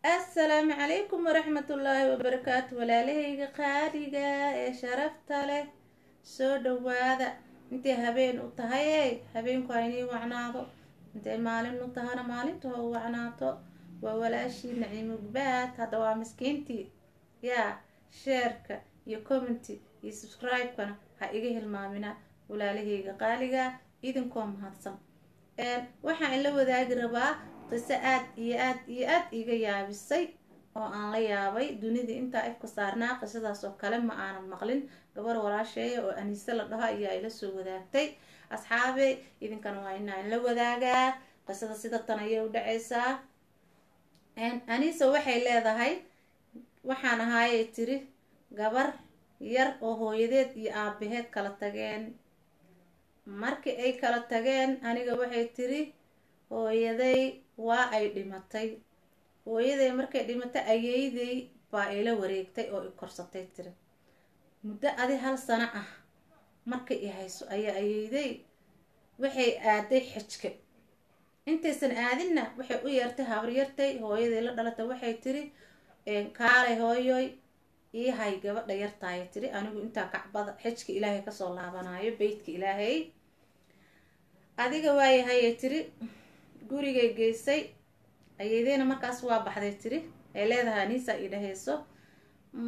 السلام عليكم ورحمة الله وبركاته walaalahayga qaaliga ee sharafta leh soo dhawaada intay habeen u tahay habeenku aynii wacnaado intay maalin u tahana maalintu ha u wacnaato waa walaashii Naciimo Gbaad hadda waa miskiintii yaa sheerka iyo commenti iyo subscribe-kana ha iga hilmaamina walaalahayga qaaliga idinkoo mahadsan waxaan in la wadaagi rabaa qiso aad iga yaabisay oo aan la yaabay dunida intaa ifka saarnaa qisadaas oo kale ma aanan maqlin gabar walaasheeya oo Aniise la dhaho ayaa ila soo wadaagtay asxaabe idinkana waa inaan la wadaagaa qisada sida tan ayay u dhacaysaa Aniise waxay leedahay waxaan ahaayay tiri gabar yar oo hooyadeed iyo aabaheed kala tageen markii ay kala tageen aniga waxay tiri hooyaday waa ay dhimatay hooyaday markay dhimatay ayeeyday baa ila wareegtay oo i korsatay tiri muddo adi 1 sano ah markay i hayso ayaa ayeeyday waxay aaday xajka intaysan aadinna waxay u yeertay habaryartay hooyaday la dhalatay waxay tiri kaalay hooyoy ii hay gabadha yartaay tiri anigu intaa kacbada xajka ilaahay ka soo laabanayo beydka ilaahay adiga waayahay tiri gurigay geysay ayeedayna markaas waa baxday tiri ay leedahay Aniise ii dhahayso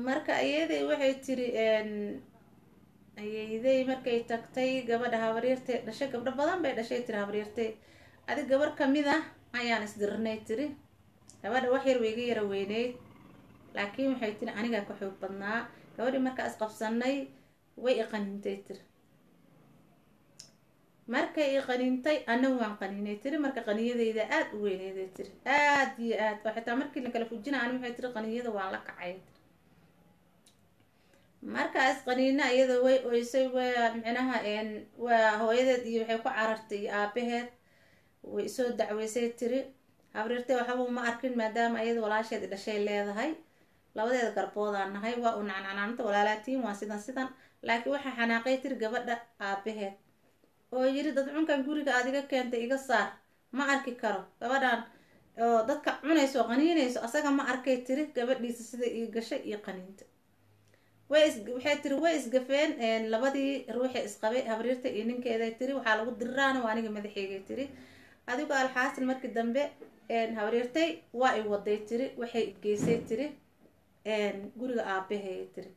marka ayeeday waxay tiri ayeeday markay tagtay gabadha habaryartay dhashay gabdho badan bay dhashay tiri habaryartay adiga gabar kamid ah ayaan isdirnay tiri gabadha wax yar way iga yara weyneyd laakiin waxay tiri aniga ka xoog badnaa gabadhii markaa is qabsanay way i qanintay tiri markay i qanintay ana waan qaninay tiri marka qaniyadeyda aad u weyneeday tiri aad iyo aad xitaa markii la kala fujinaa ani waxay tiri qaniyada waan la kacay markaas qaniina iyada way oysay waa micnaha waa hooyadeed iyo waxay ku carartay aabaheed way soo dacweysay tiri habaryartay waxba ma arkin maadaama iyada walaasheed dhashay leedahay labadeeda garboodaan nahay waa u nacnacnaanta walaalaatiin waa sidan laakiin waxa xanaaqay tiri gabadha aabaheed oo yiri dad cunkan guriga aad iga keentay iga saar ma arki karo gabadhan oo dadka cunayso qaniinayso asaga ma arkay tiri gabadhiisa sida ii gashay iyo qaniinta waxay tiri way isgafeen labadii ruuxi isqabay habaryarta iyo ninkeeda tiri waxaa lagu dirraana waa aniga madaxeygay tiri adigu alxaasil markii dambe habaryartay waa i waday tiri waxay geysay tiri guriga aabahay tiri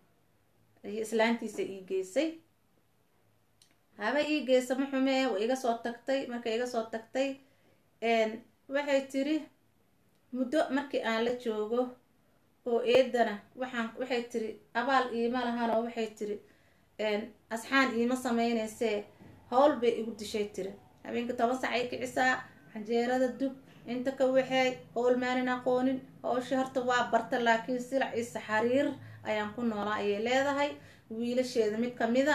islaantiisa ii geysay haba ii geysa ma xumee way iga soo tagtay markay iga soo tagtay waxay tiri muddo markii aan la joogo oo eedana waxay tiri abaal iima lahan oo waxay tiri asxaan iima sameynaysee howl bay igu dishay tiri habeenka 10 sac ay kicisaa canjeerada dub inta ka waxay howl maanan aqoonin howsha horta waa barta laakiin silac iyo saxariir ayaan ku noolaa ayay leedahay wiilasheeda mid kamida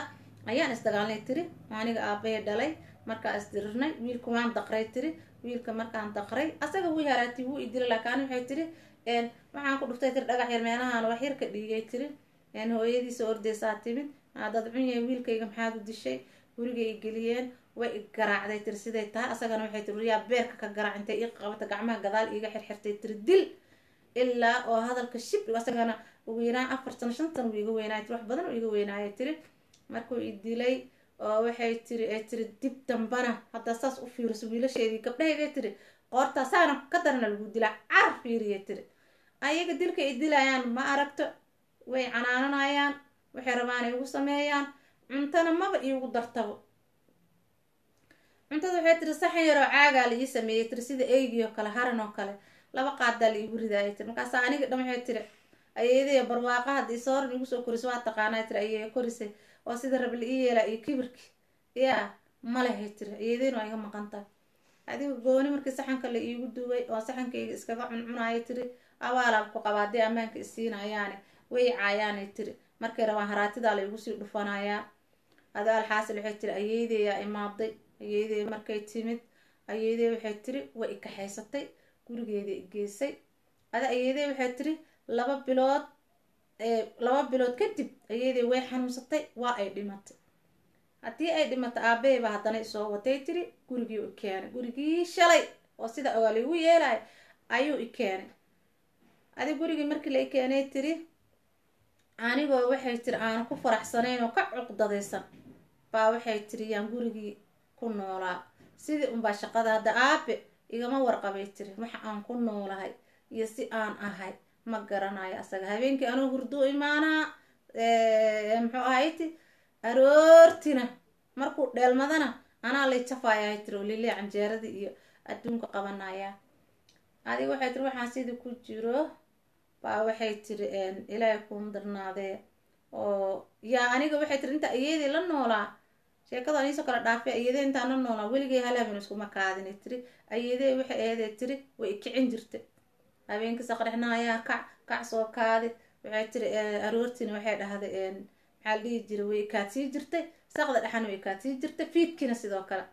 ayaan isdagaalnay tiri aniga aabahay dhalay markaa isdirirnay wiilka waan daqray tiri wiilka markaan daqray asaga wuu haraatay wuu idilay laakiin waxay tiri waxaan ku dhuftay tiri dhagax yar meelahan wax yar ka dhigay tiri hooyadiisa ordeysaa timid dad cunyay wiilkayga maxaad u dishay guriga ay geliyeen way garaacday tiri siday tahay asagana waxay tiri yaa beerka ka garaac intay ii qabata gacmaha gadaal iiga xirxirtay tiri dil ilaa oo hadalka shib asagana ugu yaraan 4 sano 5 sano iga weynaay wax badan oo iga weynaay tiri markuu i dilay oo waxay tiri dib dambana hadda saas u fiiriso wiilasheedii gabdhahayga tiri qoorta saana ka darna lagu dilaa car fiiriye tiri ayaga dilka ay dilayaan ma aragto way canaananayaan waxay rabaan ay ugu sameeyaan cuntana maba iigu dartabo cuntada waxay tiri saxan yar oo caaga la ii sameeyay tiri sida eeygiyo kale haran oo kale 2 qaada la iigu ridaayay tiri markaas aniga dham waxay tiri ayeeday barwaaqo hadii soor igu soo koris waa taqaanay tiri ayay korisay oo sida rabli ii yeela iyo kibirki yaa malahay tiri ayeedeen waa iga maqantaa adigu gooni markii saxanka la iigu duubay oo saxankayga iskaga cuncunaayay tiri abaalaab ku qabaadee ammaanka isiinayaane way caayaanay tiri markay rabaan haraatida la igu sii dhufanayaa ada alxaasil waxay tiri ayeeday yaa imaaday ayeeday markay timid ayeeday waxay tiri way ka haysatay gurigeeda i geysay ada ayeeday waxay tiri 2 bilood kadib ayeeday way xanuunsatay waa ay dhimatay haddii ay dhimatay aabaheeba haddana isoo watay tiri gurigii shalay oo sida ogaa lagu yeelay ayuu i keenay adi gurigii markii la keenay tiri anigoo waxay tiri aan ku faraxsanayn oo ka cuqdadaysan baa waxay tiri yaan gurigii ku noolaa sidii unbaa shaqada hadda aabe igama warqabay tiri waxa aan ku noolahay iyo si aan ahay ma garanayo asaga habeenkii anuu hurdo imaanaa muxuu ahayti aroortina markuu dheelmadana anaa lay jafaaya tiri oo lilii canjeeradii iyo adduunka qabanaya adiga waxay tiri waxaan sidii ku jiro baa waxay tiri ilaahay kuuma darnaadee oo yaa aniga waxay tiri inta iyadii la noolaa sheekada aniisoo kala dhaafay iyadee intaan la noolaa weligay halaabin iskuma kaadinay tiri iyadee waxay ahaydee tiri way kicin jirtay habeenkii saqrexnaayaa kac soo kaadi waxay tiri aroortiina waxay dhahday maxaa la dhihi jiray way ikaadsii jirtay saqda dhexana way ikaadsii jirtay fiidkiina sidoo kale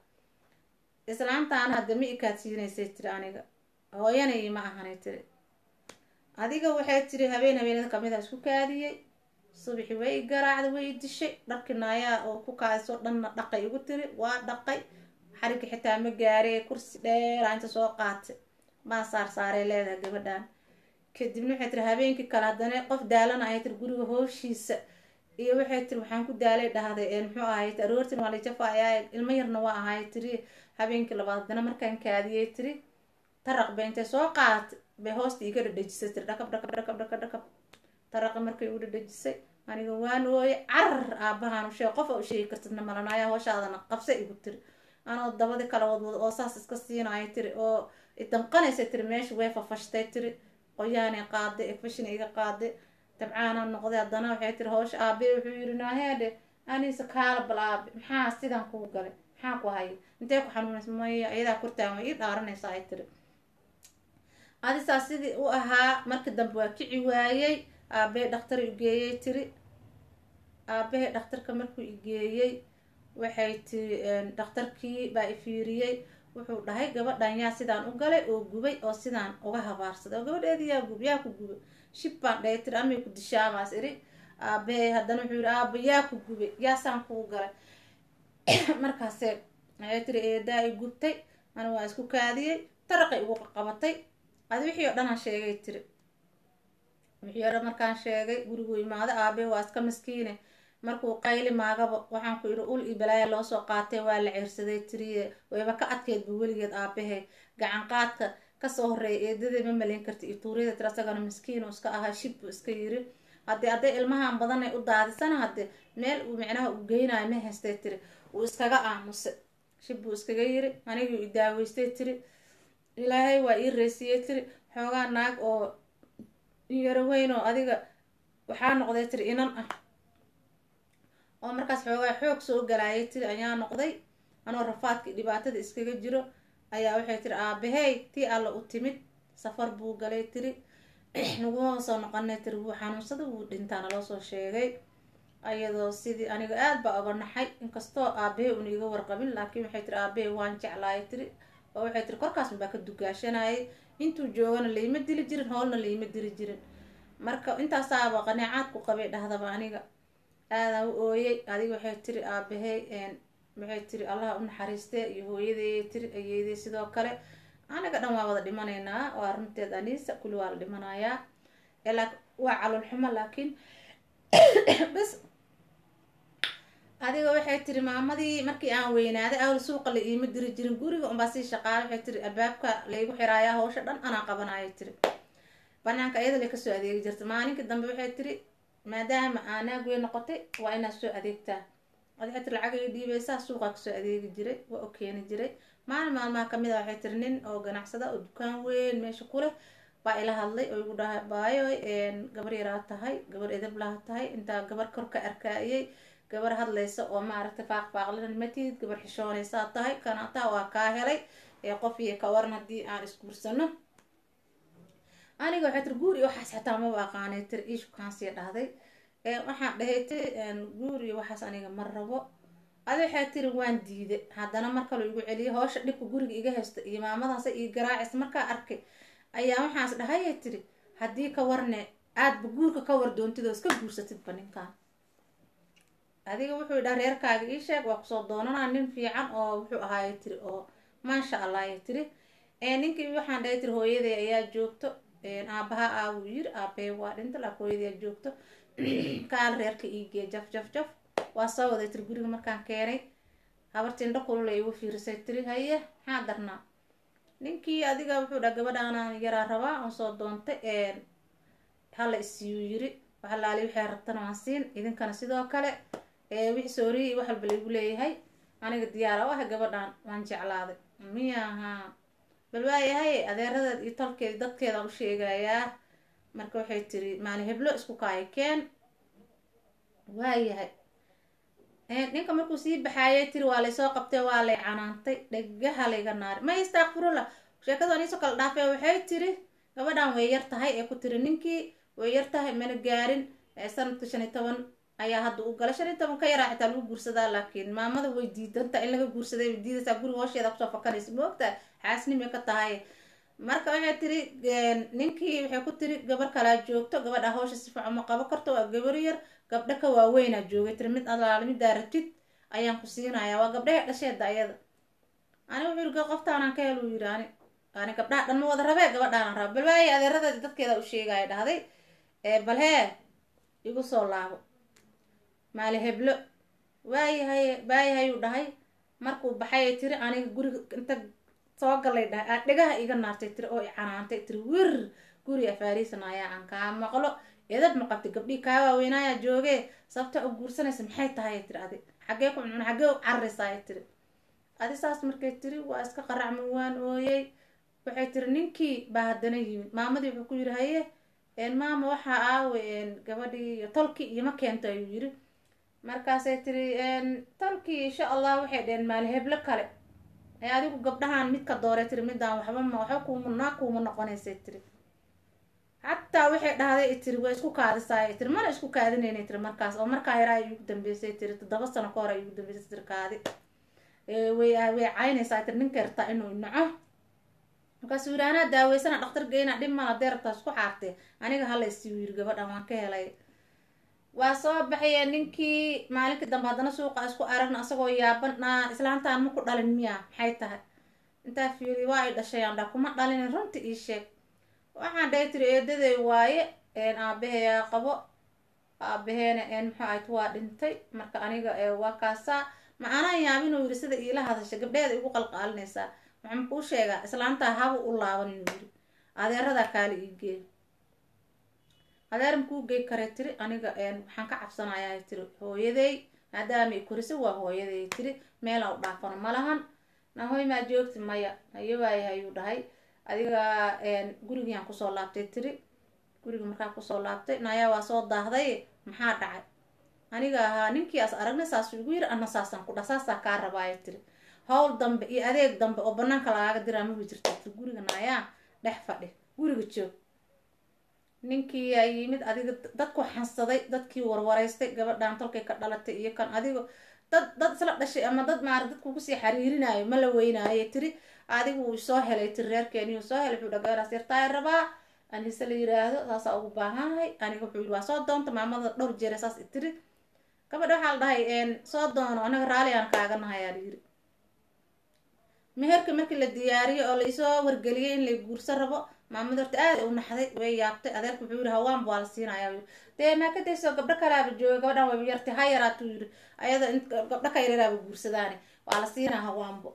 islaantaana hadda ma ikaadsiinaysay tiri aniga hooyanay ma ahanay tiri adiga waxay tiri habeenada kamid a isku kaadiyey subaxi way garaacda way dishay dharkii naayaa oo ku kaadisoo dhanna dhaqay igu tiri waa dhaqay xarigga xitaa ma gaaree kursi dheeraa inta soo qaatay maa saarsaaray leedahay gabadhan kadibna waxay tiri habeenkii kale haddana qof daalana ahay tiri guriga hooshiisa iyo waxay tiri waxaan ku daalay dhahday muxuu ahay aroortin waa la jafayaa ilmo yarna waa ahay tiri habeenkii labaad haddana markaan kaadiyey tiri taraq bay intay soo qaatay bay hoosta iga dhadhejisay tiri dhakab taraqi markay u dhadhejisay aniga waan ooye carar aabahaan usheeg qof u sheegi kartidna malanaayaa hooshaadana qabsa igu tiri anoo dabadi kala wadwado oo saas iska siinaya tiri oo idanqanaysa tiri meesha way fafashtay tiri qoyaanay qaaday efashina iga qaaday dabcaana noqday haddana waxay tiri howsha aabe wuxuu yiri naaheedhe aniisa kaala bal aabe maxaa sidaan kuu galay maxaa ku haya intee ku xanuunaysa maya iyadaa kortaan way ii dhaaranaysa ay tiri adisaa sidii u ahaa markii dambe waa kici waayey aabahe dhakhtar igeeyey tiri aabahe dhakhtarka markuu igeeyey waxay tiri dhakhtarkii baa ifiiriyey wuxuu dhahay gabadhan yaa sidaan u galay oo gubay oo sidaan uga habaarsaday oo gabadheedii yaa ku gubay shib baan dhahay tiri amay ku dishaamaas iri aabahe haddana wuxuu yiri aaba yaa ku gubay yaasaan kuu galay markaase waxay tiri eedaa i gubtay ana waa isku kaadiyey taraqay ugu qabatay adi wixii oo dhan aan sheegay tiri wixii oo dhan markaan sheegay gurigu imaado aabahe waa iska maskiine markuu qayli maagaba waxaan ku yidhi ul iyo balaaya loo soo qaatay waa la ceersaday tiriye wayba ka adkeedba weligeed aabahe gacan qaadka kasoo horeeya eedadee ma malayn karta iyo tuuryada tiri asagana maskiinu iska ahaa shib buu iska yiri haddii hadday ilmahan badanay u daadisana haddee meel uu micnaha u geynayo ma haystay tiri uu iskaga aamusay shib buu iskaga yiri anigii i daaweystay tiri ilaahay waa ii reesiyey tiri xoogaa naag oo yaro weyn oo adiga waxaa noqday tiri inan ah oo markaas xoogaa xoog soo galaayay tiri ayaa noqday anoo rafaadkii dhibaatada iskaga jiro ayaa waxay tiri aabahey tii alla u timid safar buu galay tiri naguma soo noqonay tiri wuu xanuunsada wuu dhintaana loo soo sheegay ayadoo sidii aniga aad baa oga naxay inkastoo aabahey una iga warqabin laakiin waxay tiri aabahey waan jeclaayay tiri oo waxay tiri korkaas baa ka dugaashanayay intuu joogana layma dili jirin howlna layma dili jirin marka intaasaaba qanaacaad ku qabay dhahdaba aniga aadan u ooyey adiga waxay tiri aabahey waxay tiri allah u naxariistee iyo hooyadeey tiri ayeedey sidoo kale anaga dhan waa wada dhimanaynaa waa runteed aniisa kulli waa la dhimanayaa waa calool xumo laakiin bas adiga waxay tiri maamadii markii aan weynaaday awl suuqa la iima diri jirin guriga unbaa sii shaqaala waxay tiri albaabka laygu xiraayaa hawsha dhan anaa qabanaya tiri banaanka iyada lay kasoo adeegi jirta maalinkii dambe waxay tiri maadaama aanaag weyn noqotay waa inaad soo adeegtaa ad waxay tiri lacagay dhiibaysaa suuqaa kasoo adeegi jiray waa u keeni jiray maalmaha kamid a waxay tiri nin oo ganacsada oo dukaan weyn meesha ku leh baa ila hadlay oo igu dhahay baayo gabar yaraa tahay gabar edab laha tahay intaa gabar kor ka arkaayay gabar hadlaysa oo maaragtay faaqfaaqlan matid gabar xishoonaysaa tahay kanaataa waa kaa helay qof iyo ka waran haddii aan isguursano aniga waxay tiri guur iyo waxaas xitaa maba aqaanay tiri iishu kaansii dhahday waxaan dhahay tiri guur iyo waxaas aniga ma rabo adi waxay tiri waan diiday haddana mar kale igu celiyay howsha dhibka guriga iga haysta iyo maamadaasa io garaacis markaa arkay ayaa waxaas dhahayay tiri haddii ka warne aadba guurka ka war doontid oo iska guursatidba ninkan adiga wuxuu idhaa reerkaaga ii sheeg waa kusoo doonanaa nin fiican oo wuxuu ahaayay tiri oo maasha allah ay tiri ninkii waxaan dhahay tiri hooyaday ayaa joogto aabaha uu yiri aabee waa dhinta la hooyadii joogto kaal reerka iigee jaf waa soo waday tiri guriga markaan keenay habartii indho kulul ay igu fiirisay tiri haye maxaa darnaa ninkii adiga wuxuu dhaha gabadhaana yaraa rabaa aan soo doontay hala isiiyu yiri waxa laali waxay rabtana waan siin idinkana sidoo kale wixii sooriyi wax walba laygu leeyahay aniga diyaar ah gabadhaan waan jeclaaday miyaha bal waayahay adeeradeed iyo tolkeeda dadkeeda u sheegayaa marka waxay tiri maalin heblo isku kaayikeen waayahay ninka markuu sii baxaayay tiri waa laysoo qabtay waa lay canaantay dhagaha layga naari ma istaaqfirullah sheekadu aniisoo kala dhaafay waxay tiri gabadhaan way yar tahay ee ku tiri ninkii way yar tahay mana gaarin sanadka 15 ayaa hadda u galay 15 ka yaraa xitaa lagu guursadaa laakiin maamada way diidanta in laga guursaday way diidaysaa guriga hoosheeda kusoo fakanaysa moogta xaasnimo ka tahay marka waxay tiri ninkii waxay ku tiri gabar kala joogto gabadha hawsha si fiican ma qabo karto waa gabar yar gabdha ka waaweyn joogay tiri mid mid daaratid ayaan ku siinayaa waa gabdhaha dhasheeda ayada aniga wuxuu yiri qoftaan ka helo yiri ani gabdhaha dhan ma wada rabee gabadhaan rab bal waay adeeradeeda dadkeeda u sheegay dhahday bal hee igu soo laabo maali heblo waayahay uu dhahay markuu baxay tiri aniga guriga inta soo galay dhahay dhagaha iga naartay tiri oo i canaantay tiri wir guri afaariisanaya aan ka maqlo edad ma qabtay gabdhii kaa waaweynaya jooge sababta u guursanaysa maxay tahay tiri adi xagee ku cunun xagee u carrisay tiri adi saas markay tiri waa iska qaracma waan ooyay waxay tiri ninkii baa haddana yimid maamadii wuxuu ku yiri haye maama waxa aawe gabadhii tolkii iyo ma keento ayuu yiri markaasay tiri tolkii insha allah waxay dheen maali heblo kale adigu gabdhahan midka doore tiri midaan waxba kuuma noqonaysay tiri hataa waxay dhahday tiri waa isku kaadisaay tiri mana isku kaadinaynay tiri markaas oo markaa yaraa igu dambeysay tiri 7 sano ka hor igu dambeysay tiri kaadi way caynaysaa tiri ninka yartaa inuu naco markaas wiiraana daaweysana dhakhtar geeyna dhimana deerta isku xaartay aniga hala isii wiir gabadhan waan ka helay waa soo baxay ninkii maalinka dambe hadana suuqa isku aragna asagoo yaabana islaantaan ma ku dhalin miya maxay tahay inta fiiri waa ay dhashay aan kuma dhalin runtii ii sheeg waxaan dhahay tiri eedaday waaye aabaheeya qabo aabaheena maxaa ay waa dhintay marka aniga waa kaasa ma aanan yaabin inuu yiri sida iila hadashay gabdheeda igu qalqaalinaysaa waxaan kuu sheegaa islaanta haba u laaban inuu yiri adeerada kaali iigee adeeram kuu gey kare tiri aniga waxaan ka cabsanayaa tiri hooyaday maadaama i korisay waa hooyaday tiri meel u dhaafano malahan nahoy ma joogti maya ayo waayahay uu dhahay adiga gurigaan kusoo laabtay tiri guriga markaa kusoo laabtay naya waa soo daahday maxaa dhacay aniga ahaa ninkii as aragnay saas igu yiri ana saasan ku dhasaasaa kaa rabaayo tiri hawl dambe iyo adeeg dambe oo banaanka lagaaga diraa ma jirta tiri guriga naya dhex fadhi guriga joog ninkii ay yimid adiga dadku xansaday dadkii warwareystay gabadhaan tolkay ka dhalatay iyo kan adiga dad isla dhashay ama dad maar dadku ku sii xariirinayo ma la weynaayo tiri adigu wuu soo helay tiri reerkeeni wuu soo helay wuxuu dhagaaraas yartaa rabaa anise la yiraahdo saasa ugu baahanhay aniga wuxuu yiri waa soo doonta maamada dhowr jeer saas tiri gabadha waxaa la dhahay soo doono anaga raali aan kaaga nahay ayaa yiri meherka markii la diyaariyo oo la isoo wargeliyay in la guursan rabo maamada horta aad u naxday way yaabtay adeerku wuxuu yiri hawaan baa la siinayaa dee ma ka dayso gabdho kalaaba jooga gabadhan way yartay ha yaraato yiri ayada gabdho ka yareeraaba guursadaani waa la siinaa hawaanbo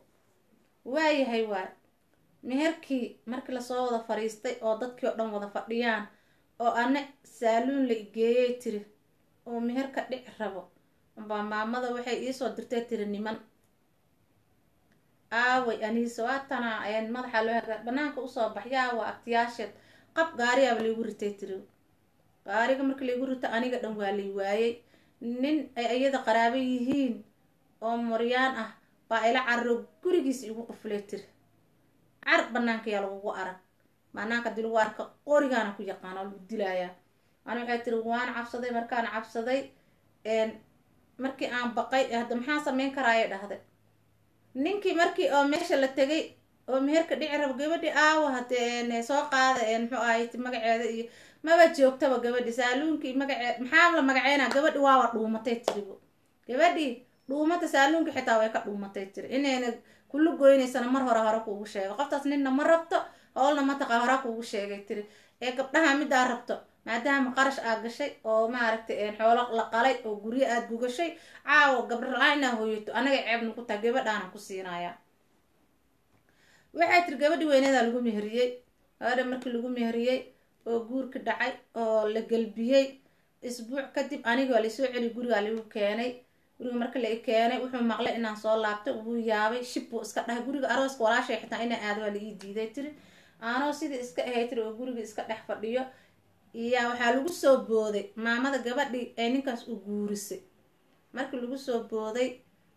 waayahay waa meherkii markii lasoo wada fariistay oo dadkii oo dhan wada fadhiyaan oo ana saaluun la igeeyay tiri oo meherka dhic rabo baa maamada waxay iisoo dirtay tiri niman aaway aniiso waatana madaxa loo haga banaanka usoo baxyaa waa agtiyaasheed qab gaariyaaba laygu ritay tiri gaariga markii laygu rito aniga dhan waa lay waayay nin ay iyada qaraabo yihiin oo moryaan ah baa ila carro gurigiisa igu quflay tiri car banaanka yaa lagugu arag banaanka dii lagu arka qorigaana ku yaqaana lagu dilayaa ani waxay tiri waan cabsaday markaan cabsaday markii aan baqay hadda maxaa sameyn karaaya dhahday ninkii markii oo meesha la tagay oo meherka dhici rabo gabadhi aawa hadee soo qaada muxuu ahayd magaceeda iyo maba joogtaba gabadhi saaluunkii magaceed maxaa la magaceena gabadhi waaba dhuumatay tiribo gabadhi dhuumata saaluunki xitaa way ka dhuumatay tiri inayna kullu goynaysana mar hore kuugu sheegay qoftaas ninna ma rabto howlna ma taqa hore kuugu sheegay tiri ee gabdhaha midaa rabto maadaama qarash aad gashay oo maaragtay xoolo la qalay oo guryo aad gugashay caawo gabdho la-aan inaa hooyato anaga ceeb nagu tahay gabadhaana ku siinaya waxay tiri gabadhi weyneedaa lagu meheriyey gabadha markii lagu meheriyey oo guurka dhacay oo la gelbiyey isbuuc kadib aniga waa laysoo celi gurigaa lagu keenay guriga marka la keenay wuxuu maqlay inaan soo laabto wuu yaabay shib buu iska dhahay guriga arooska walaashay xitaa inaa aado waa la ii diiday tiri aanoo sidii iska ahay tiri oo guriga iska dhex fadhiyo iyaa waxaa lagu soo booday maamada gabadhii ee ninkaas u guurisay markii lagu soo booday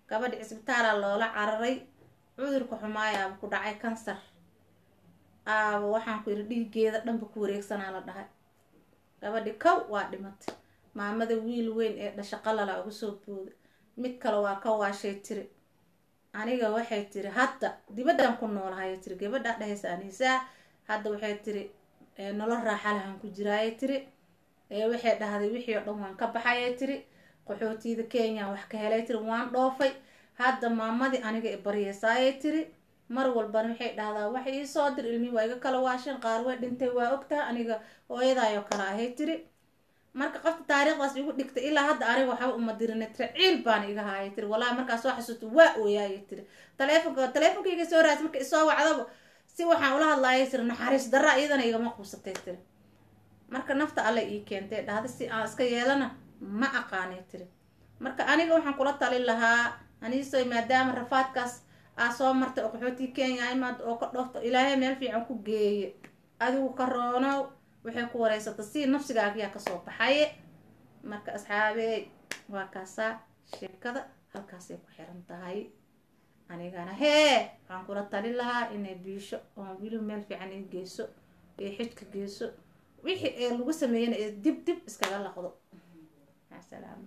gabadhi cisbitaala loola cararay cudurka xumaayaaba ku dhacay kansar aaba waxaan ku yidhi dhiigeeda dhanba ku wareegsanaa la dhahay gabadhi kow waa dhimatay maamada wiil weyn ee dhasha qalala ugu soo booday mid kale waa ka waashay tiri aniga waxay tiri hadda dibaddan ku noolahay tiri gabadha dhahaysa aniisaa hadda waxay tiri nolol raaxa lahan ku jiraayay tiri waxay dhahday wixii oo dhan waan ka baxayay tiri qaxootiida Kenya wax ka helay tiri waan dhoofay hadda maamadii aniga i baryeesaayay tiri mar walbana waxay dhahdaa wax ii soo dir ilmi waa iga kala waashan qaar way dhintay waa ogtaa aniga hooyadaayo kala ahay tiri marka qofta taariikhdaas igu dhigtay ilaa hadda aniga waxba uma dirinay tiri ciil baan iga haayay tiri wallahi markaas soo xasuusto waa ooyaayay tiri taleefonkayga soo raas marka isoo wacdaba si waxaan ula hadlaayay tiri naxariis darra iyadana igama quusatay tiri marka nafta alle ii keentay dhahda si aan iska yeelana ma aqaanay tiri marka aniga waxaan kula talin lahaa aniisoo maadaama rafaadkaas aa soo martay oo qaxootii Kenya imaad oo ka dhoofto ilaahay meel fiican ku geeye adigu ka roonow waxay ku wareysata si nafsigaaga ka soo baxay marka asxaabey waa kaasa sheekada halkaasay ku xiran tahay anigana waxaan kula talin lahaa inay biisho oo wili meel fiican in geyso ee xidka geyso wixii lagu sameeyay dib iskaga laqdo. Assalaamu